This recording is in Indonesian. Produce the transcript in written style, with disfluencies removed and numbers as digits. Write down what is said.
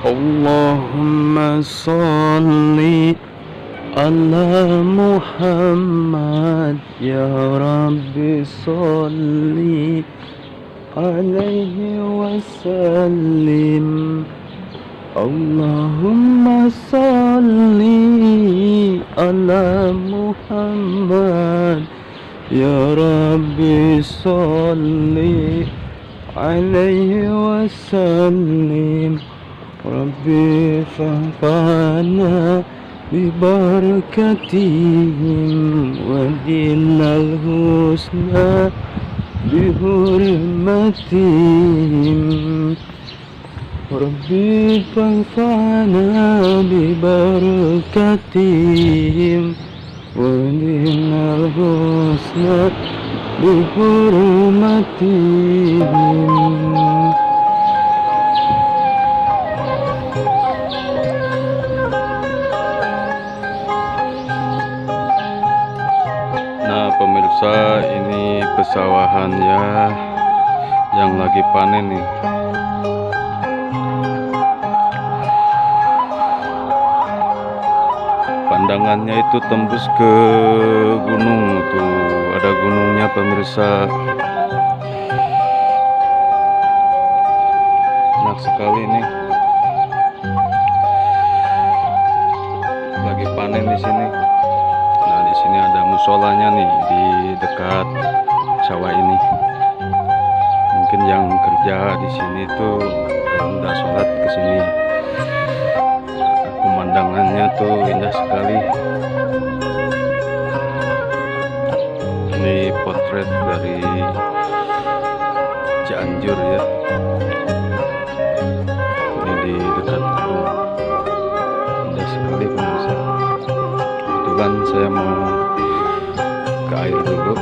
Allahumma salli ala Muhammad ya Rabbi salli alaihi wasallim. Allahumma salli ala Muhammad ya Rabbi salli alaihi wasallim. Rabbi fa'fana bibarakatihim wa dinal husna bihurmatihim. Rabbi fa'fana bibarakatihim wa dinal husna bihurmatihim. Nah pemirsa, ini pesawahan ya yang lagi panen nih. Pandangannya itu tembus ke gunung, tuh ada gunungnya pemirsa. Enak sekali nih. Lagi panen di sini. Nah, di sini ada musolanya nih di dekat sawah ini. Mungkin yang kerja di sini tuh kalau udah sholat ke sini. Pemandangannya tuh indah sekali. Ini potret dari Cianjur ya. Ini di dekat gunung. Indah sekali pemirsa. Kebetulan saya mau ke air dulu.